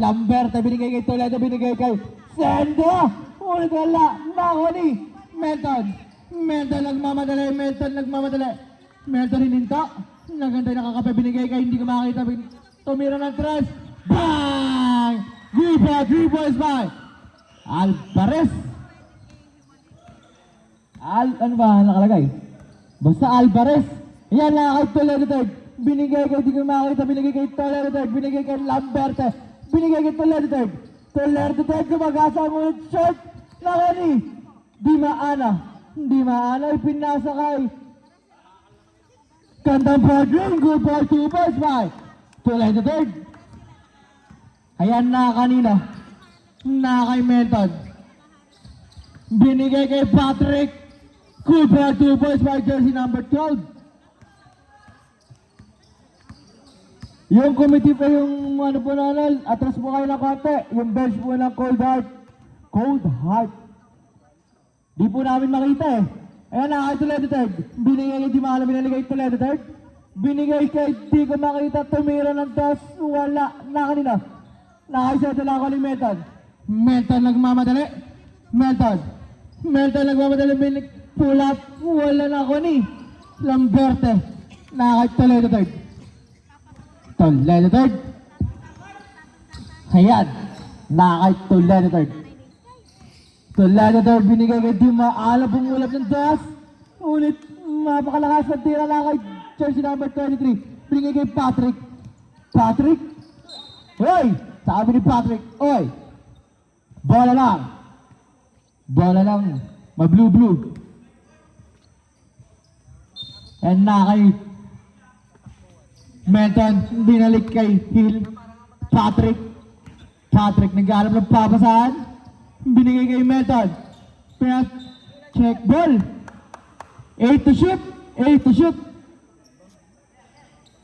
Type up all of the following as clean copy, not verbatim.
Lambert, binigay kay Toledo, binigay kay Sendo. Ulit wala. Nako ni Melton. Melton nagmamadali. Melton hininta. Nagantay nakakape, binigay kay hindi ko makakita. Tumira ng tres. Bang! Gipa, 3 points by Alvarez. Ano ba nakalagay? Basta Alvarez. Yan na kay Toledo third. Binigay kay hindi ko makakita. Binigay kay Toledo third. Binigay kay Lambert. Binigay kay Toledo third. Toledo third. Gumagasa mo yung short. Nako ni Di maana. Ipinasa kay Kandang Padring. Good ball, 2 points by Toledo third. Ayan na kanina. Na kay Melton. Binigay kay Patrick. Good ball, 2 points by jersey number 12. Yung committee pa yung ano po nanal, atras po kayo ng konti. Yung bench po ng Cold Heart. Di po namin makita eh. Ayan na kay Toledo third. Binigay kay Di Mahala, binigay kay Toledo third. Binigay kay Di ko makita, tumira ng toss. Wala na kanina. Nakaiseta lang ako ni Melton. Melton nagmamadali. Melton nagmamadali. Pull up. Wala na ako ni Lamberte. Nakakay Toledo third. Ayan. Nakakay Toledo third. Binigay kay Di Mahala. Bumulap ng toss. Ulit. Mapakalakas na tira lang kay jersey number 23. Binigay kay Patrick. Hoy! Sabi ni Patrick, oy! Bola lang. Ma-blue. And na kay Melton, binalik kay Hill. Patrick naghanap ng papasahan. Binigay kay Melton. Check ball. 8 to shoot.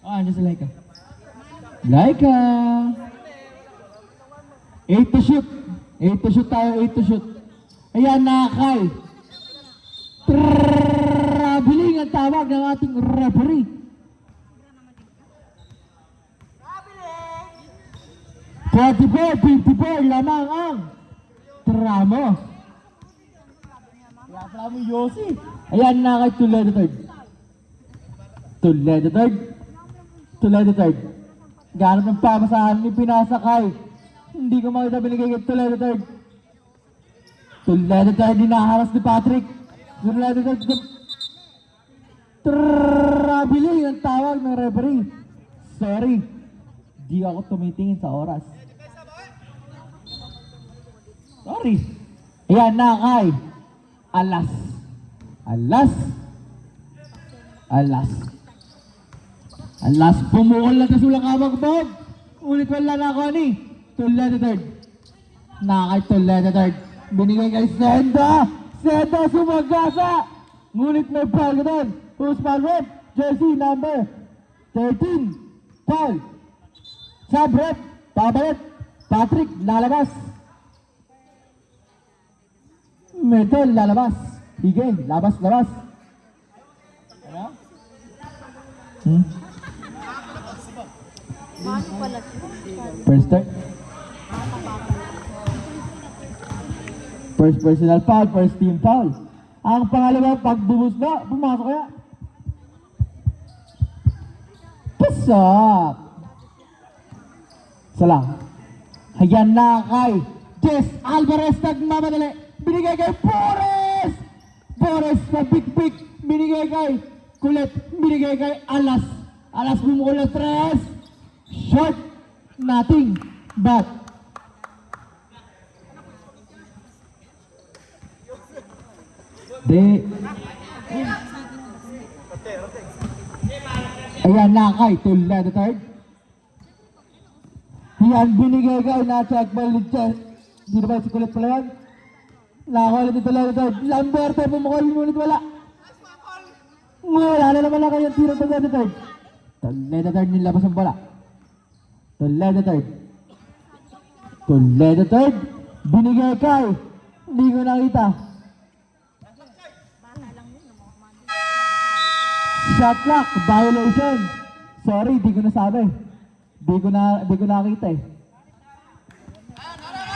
Andiyan si Laika. 8 to shoot tayo. Ayan na kay traveling ang tawag ng ating referee. 44-54 lamang ang tramo. Tramo Yossi. Ayan na kay Toledo third. Ganap ng pamasahan ni pinasa kay hindi ko makita, binigay kay Toledo third. Dinaharas ni Patrick. Toledo third. Traveling ang tawag ng referee. Sorry, di ako tumitingin sa oras. Sorry. Ayan na kay Alas. Pumukol na sa sulang kabag-bag. Ulit wala na ako ni Toledo third. Nakay Toledo third. Binigay kay Senda sumagasa. Ngunit may foul ka doon. Who's foul red? Jersey number 13. Foul. Sub-rep. Pabalit. Patrick lalabas. Metal lalabas. Hige. Labas. Ano? First start. First personal foul, first team foul. Ang pangalawa, pag bumus na, pumasok kaya. Pasok. Salang. Ayan na kay Jess Alvarez nagmamadali. Binigay kay Boris na big. Binigay kay Kulit. Binigay kay Alas bumukol na 3. Short. Nothing but ayan na kay Toledo third. Ayan, binigay kay na-check ball ni Chess. Di ba si Kulit pala yan? Nakakulit ni Toledo third. Lamberte, pumukol, ngunit wala. Wala na naman lang kayong tiro Toledo third. Toledo third, nilabas ang bola. Toledo third. Binigay kay, hindi ko nakita. Shot clock violation. Sorry, di ko nasabi. Di ko nakita eh.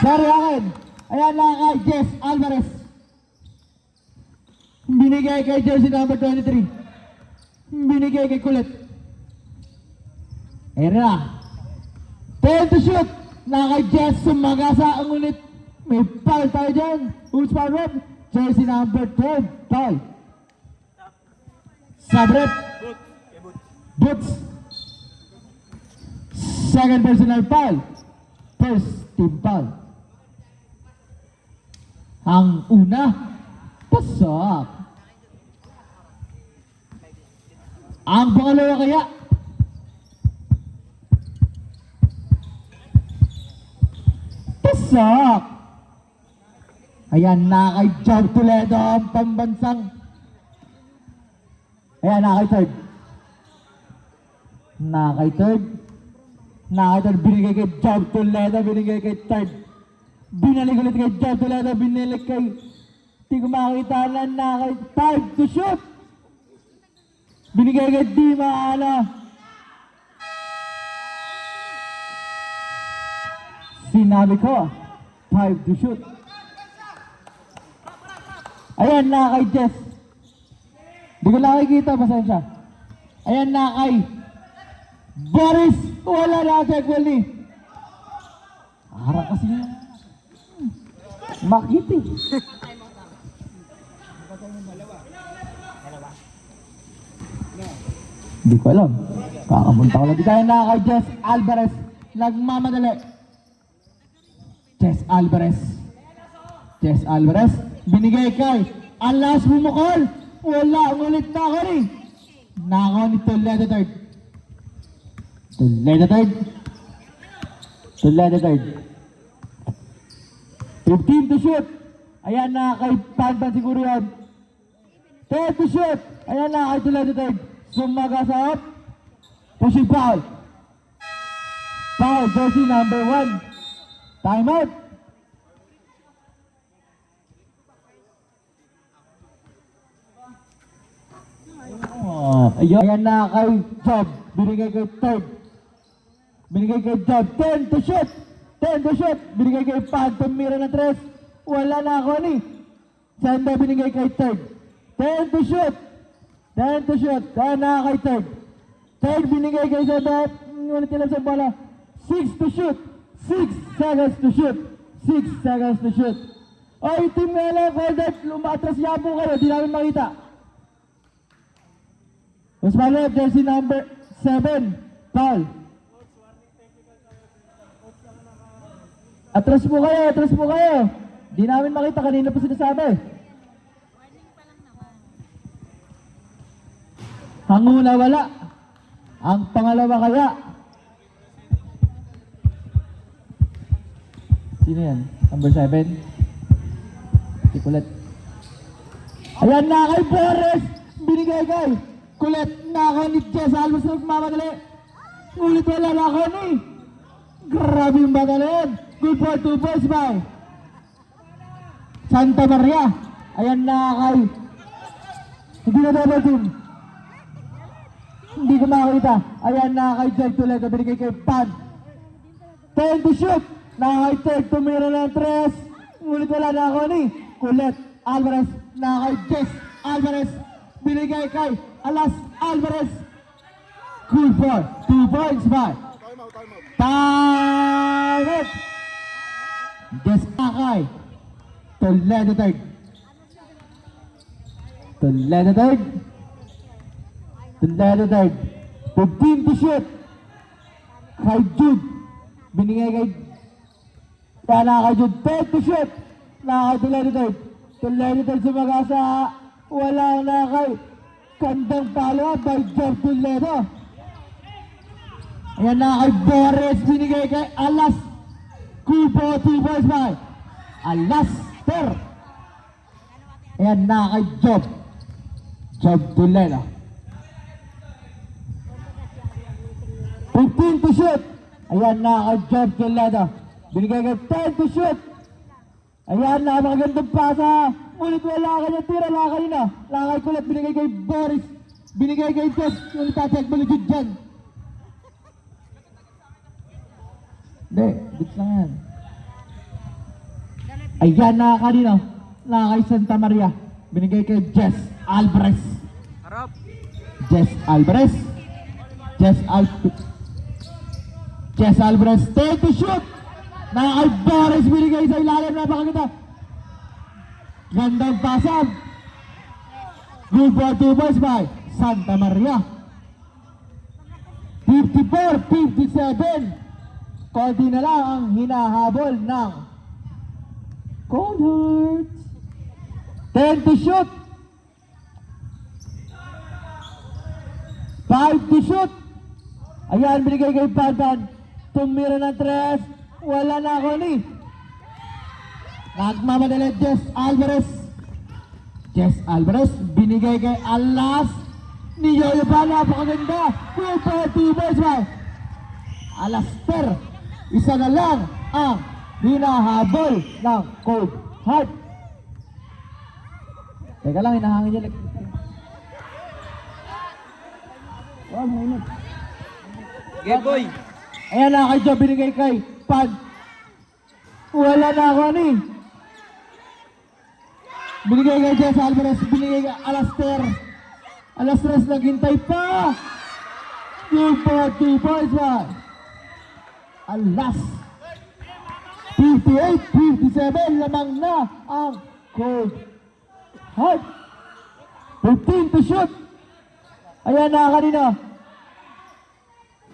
Sorry akin. Ayan na kay Jess Alvarez. Binigay kay jersey number 23. Binigay kay Kulit. Ayan na. 10 to shoot. Na kay Jess Sumagasa. Ang ulit. May foul tayo dyan. Who's foul rep? Jersey number 12. Foul. Sabrep. Boots. Second personal foul. First team foul. Ang una. Pasok. Ang pangalawa kaya. Pasok. Ayan na kay Job Toledo ang pambansang. Ayan na kay third. Na kay third. Binigay kay Job Toledo. Binigay kay third. Binalik ulit kay Job Toledo. Binalik kay di ko makakita na kay third to shoot. Binigay kay Di Maala. Sinabi ko 5 to shoot. Ayan na kay Jess. Di ko nakikita, pasensya. Ayan na kay Boris. Wala na check wali. Harap kasi yun. Makiti. Hindi ko alam. Kakapunta ko lang. Di tayo na kay Jess Alvarez. Nagmamadali. Jess Alvarez. Jess Alvarez. Binigay kay Alas Bumukol. Wala. Ulit na ako rin. Nako ni Toledo third. Toledo third. Toledo third. 15 to shoot. Ayan na kay Pantan siguro yan. 10 to shoot. Ayan na kay Toledo third. Sumaga sa up. Pushing foul. Foul. Jersey number 1. Time out. Ayan na kay Job. Binigay kay third. Binigay kay Job. 10 to shoot. 10 to shoot. Binigay kay Phantom Mira na 3. Wala na ako ni. Sanda binigay kay third. 10 to shoot. 10 to shoot. Ayan na kay third. Third binigay kay Sanda. Ngunit ilan sa bola. 6 to shoot. 6 seconds to shoot. 6 seconds to shoot. Oy, team Mela, Coldet, lumatras yapo kayo. Di namin makita. Osvaldo, jersey number 7. Foul. Atras po kayo, atras po kayo. Di namin makita, kanina pa sinasabi. Ang una wala. Ang pangalawa kaya. Sino yan? Number 7? Si Kulit. Ayan na kay Boris. Binigay kay Kulit. Nako ni Jess Alvarez na magmamadali. Ulit wala na ako ni. Grabe yung batalon. Good for 2 points by Santa Maria. Ayan na kay. Hindi na double team. Hindi ko makakita. Ayan na kay Jack Toledo. Binigay kay Pan. 10 to shoot. Na kay Ted. Tumira ng 3. Ulit wala na ako ni Kulit Alvarez. Na kay Jess Alvarez. Binigay kay Alas Alvarez. Cool for 2 points by time out. Jess Akay. Toledo third. Toledo third. Toledo third. 15 to shoot. Kay Jude. Binigay kay kay Jude. 10 to shoot. Na kay Toledo third. Toledo third sumagasa. Wala na kay kandang follow up by Job Toledo. Ayan na kay Boris. Binigay kay Alas. Kupo 2 points by Alas third. Ayan na kay Job. Job Toledo. 15 to shoot. Ayan na kay Job Toledo. Binigay kay 10 to shoot. Ayan na, magandang pasa. Ulit wala kanya tira, wala kanina. Lakay Kulit, binigay kay Boris. Binigay kay Jess. Ulit tatag, baligid dyan. Hindi, bits lang yan. Ayan na kanino. Na kay Santa Maria. Binigay kay Jess Alvarez. Harap. Jess Alvarez. Jess Alvarez. Take to shoot. Na kay Boris. Binigay sa ilalim. Napakaganda. Gandang pasang. Good for 2 points by Santa Maria. 54-57. Konti na lang ang hinahabol ng Cold Hearts. 10 to shoot. 5 to shoot. Ayan, binigay kay Pantan. Tumira ng 3. Wala na ako ni. Nagmamadali Jess Alvarez. Jess Alvarez, binigay kay Alas. Ni Yoyo pa, napakaganda. 2 points by Alaster. Isa na lang ang hinahabol ng Cold Heart. Teka lang, hinahangin niya. Wow, mainit. Game boy. Ayan na kay Joe, binigay kay Pan. Wala na ako ni. Binigay kay Jess Alvarez, binigay kay Alaster. Alaster naghintay pa. 2 points ba? Alas. 58-57, lamang na ang Cold Heart. 15 to shoot. Ayan na kanina.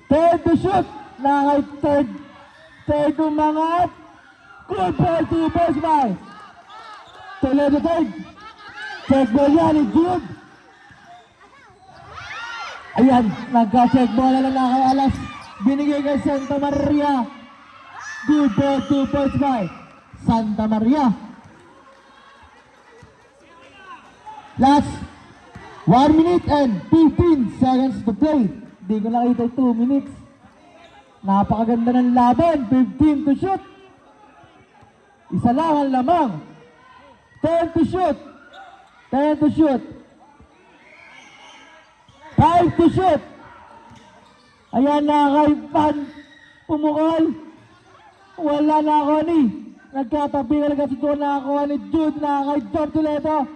10 to shoot. Na kay third umangat. Good for 2 points ba? Toledo third. Check ball yan ni Jude. Ayan, nagka-check ball na lang na kay Alas. Binigay kay Santa Maria. Good for 2 points by Santa Maria. Last 1 minute and 15 seconds to play. Di ko nakita 2 minutes. Napakaganda ng laban. 15 to shoot. Isa lang ang lamang. 10 to shoot. 10 to shoot. 5 to shoot. Ayan na kay Pan. Pumukol. Wala na ako ni. Nagkatabi na lang kasi doon na ako ni Jude na kay John Toledo.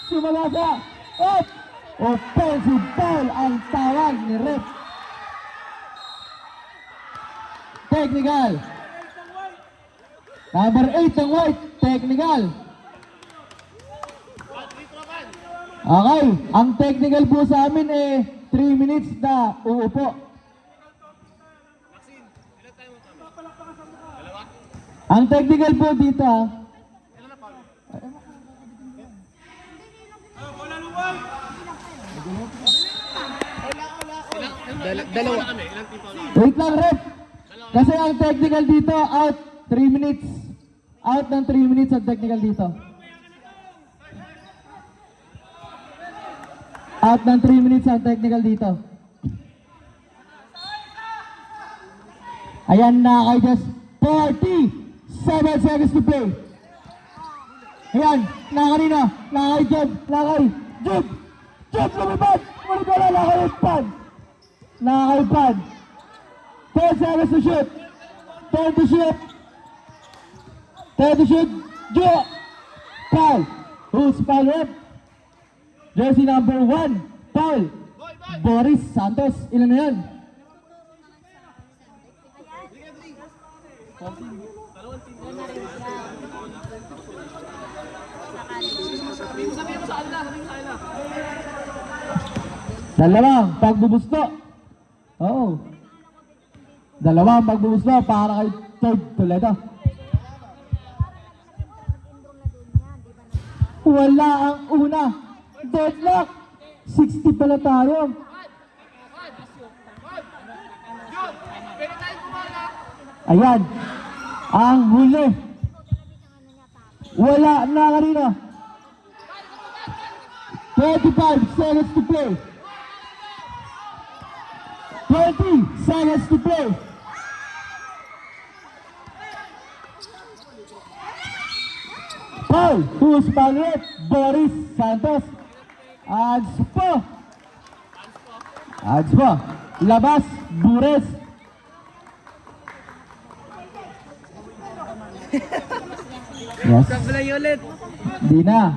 Sumagasa. Up. Offensive foul ang tawag ni Rep. Technical. Number 8 ang white. Technical. Okay. Ang technical po sa amin 3 minutes na uupo. Ang technical po dito Dalawa. wait lang rep. Kasi ang technical dito out 3 minutes. Out ng 3 minutes ang technical dito. Out ng 3 minutes ang technical dito. Ayan na kay just 47 seconds to play. Ayan, na kanina, na kay Job, na kay Job. Job, lumipad! Mulit wala, na kay Pan. Na kay Pan. 10 seconds to shoot. 10 to shoot. 10 to shoot. Joe. Foul. Who's foul rep? Jersey number 1. Foul. Boris Santos. Ilan na yan? Dalawang pagbubusto. Oo. Dalawang pagbubusto para kay Third Toledo. Wala ang una. Deadlock. 60 pala tayo. Ayan. Ang huli. Wala na kanina. 25 seconds to play. 20 seconds to play. Foul. Who's foul rep? Boris Santos. Ads po. Ads po. Labas. Bures. Yes. Sablay ulit. Di na.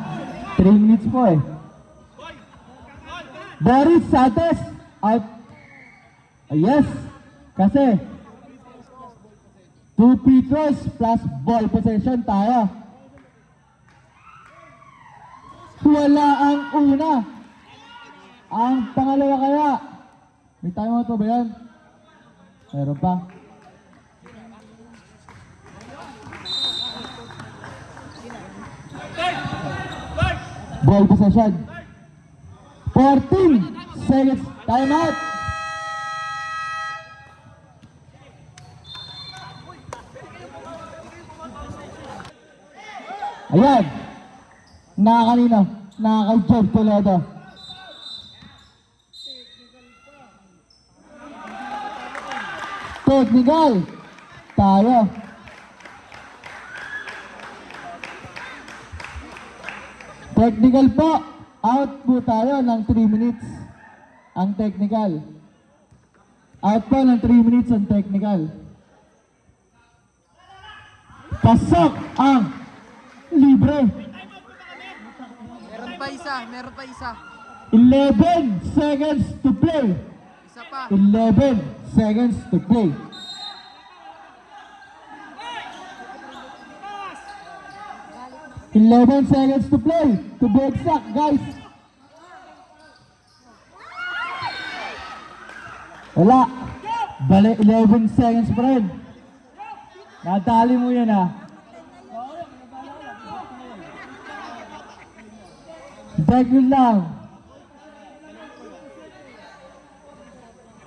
3 minutes po eh. Boris Santos out. Yes. Kasi 2 free throws plus ball possession tayo. Wala ang una. Ang pangalawa kaya. May timeout pa ba yan? Meron pa. Ball possession. 14 seconds. Timeout. Ayan. Nakakanino. Nakakay-Jeff Toledo. Technical. Tayo. Technical po. Out po tayo ng 3 minutes. Ang technical. Out po ng 3 minutes ang technical. Pasok ang libre. Meron pa isa, meron pa isa. 11 seconds to play. Isa pa. 11 seconds to play. Eleven seconds to play. To be exact, guys. Wala. Bale, 11 seconds pa rin. Nadali mo yan, ha. Beg yun lang.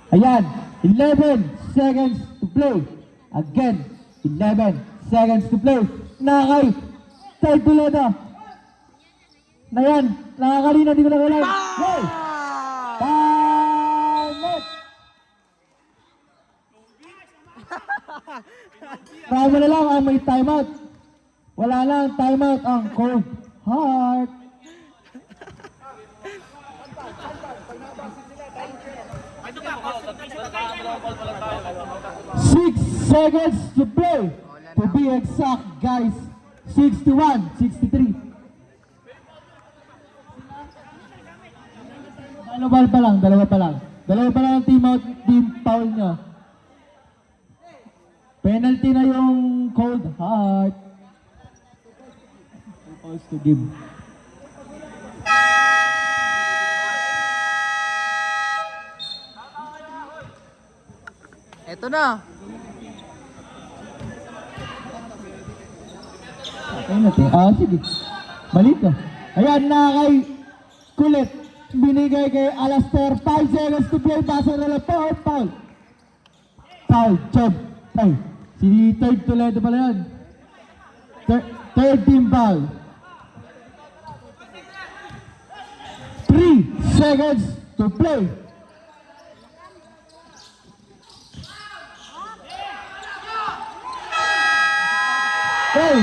Ayan. 11 seconds to play. Again. 11 seconds to play. Nakakay. Third Toledo. Na yan. Nakakalina. Di ko na kailangan. Hey! Time out! Tama na lang ang may timeout. Wala lang timeout ang Cold Heart. Six seconds to play. To be exact, guys. 61, 63. Dalawa pa lang. Dalawa pa lang ang team foul nyo. Penalty na yung Cold Heart. 2 fouls to give. Eto na. Okay natin. Sige. Balik ka. Ayan na kay Kulit. Binigay kay Alastair. 5 seconds to play. Pasa na lang. Foul. Foul. Job. Ay. Si Third Toledo pala yan. Third team foul. 3 seconds to play. Hey!